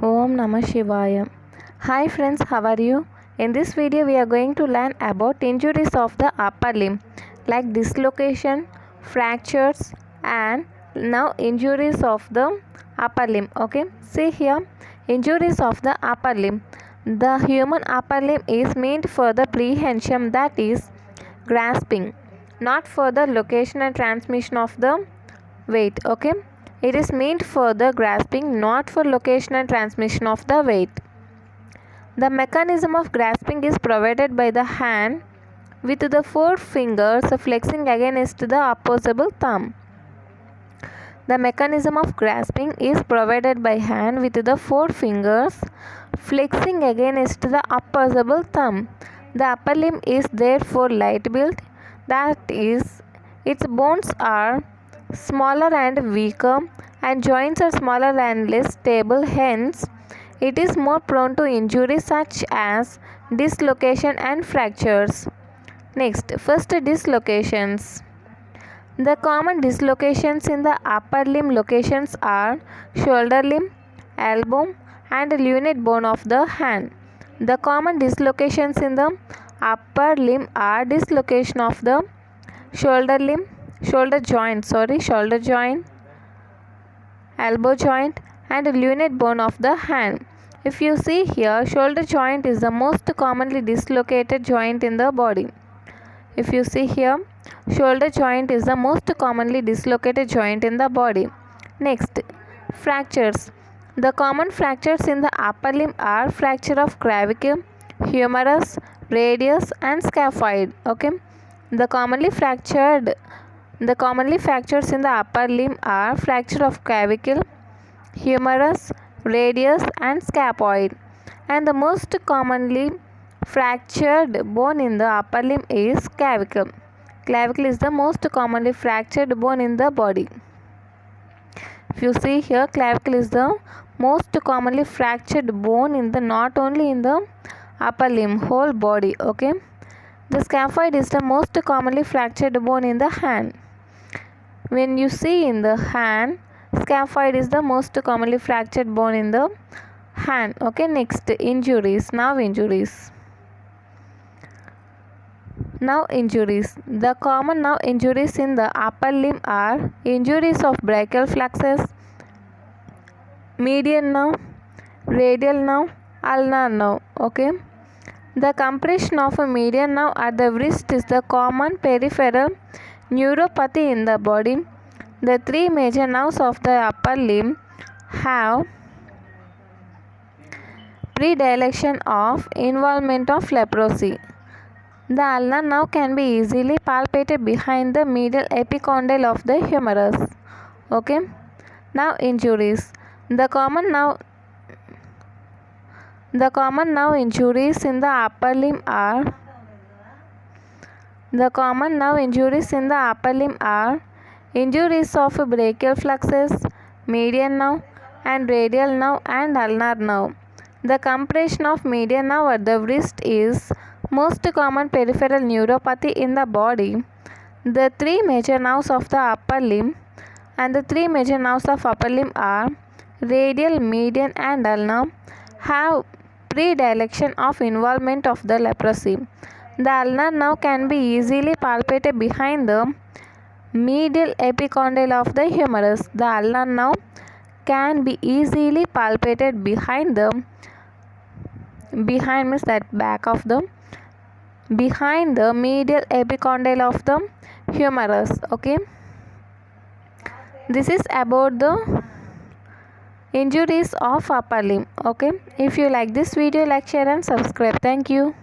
Om Namah Shivaya. Hi friends, how are you? In this video we are going to learn about injuries of the upper limb like dislocation, fractures and now injuries of the upper limb. Okay, see here, injuries of the upper limb. The human upper limb is meant for the prehension, that is grasping, not for the location and transmission of the weight. Okay, it is meant for the grasping, not for location and transmission of the weight. The mechanism of grasping is provided by the hand with the four fingers flexing against the opposable thumb. The mechanism of grasping is provided by hand with the four fingers flexing against the opposable thumb. The upper limb is therefore light built, that is, its bones are smaller and weaker, and joints are smaller and less stable. Hence, it is more prone to injuries such as dislocation and fractures. Next, first dislocations. The common dislocations in the upper limb locations are shoulder limb, elbow, and lunate bone of the hand. The common dislocations in the upper limb are dislocation of the shoulder joint, elbow joint, and lunate bone of the hand. If you see here, shoulder joint is the most commonly dislocated joint in the body. If you see here, shoulder joint is the most commonly dislocated joint in the body. Next, fractures. The common fractures in the upper limb are fracture of clavicle, humerus, radius, and scaphoid. Okay, the commonly fractures in the upper limb are fracture of clavicle, humerus, radius, and scaphoid. And the most commonly fractured bone in the upper limb is clavicle. Clavicle is the most commonly fractured bone in the body. If you see here, clavicle is the most commonly fractured bone in the not only in the upper limb, whole body. Okay, the scaphoid is the most commonly fractured bone in the hand. When you see in the hand, scaphoid is the most commonly fractured bone in the hand. Okay, next, injuries. Now injuries. The common now injuries in the upper limb are injuries of brachial plexus, median nerve, radial nerve, ulnar nerve. Okay, the compression of a median nerve at the wrist is the common peripheral neuropathy in the body. The three major nerves of the upper limb have predilation of involvement of leprosy. The ulnar nerve can be easily palpated behind the medial epicondyle of the humerus. Okay, now injuries. The common nerve injuries in the upper limb are injuries of brachial plexus, median nerve, and radial nerve and ulnar nerve. The compression of median nerve at the wrist is most common peripheral neuropathy in the body. The three major nerves of the upper limb are radial, median, and ulnar, have predilation of involvement of the leprosy. The ulnar nerve can be easily palpated behind the medial epicondyle of the humerus. The ulnar nerve can be easily palpated behind the medial epicondyle of the humerus. Okay, this is about the injuries of upper limb. Okay, if you like this video, like, share and subscribe. Thank you.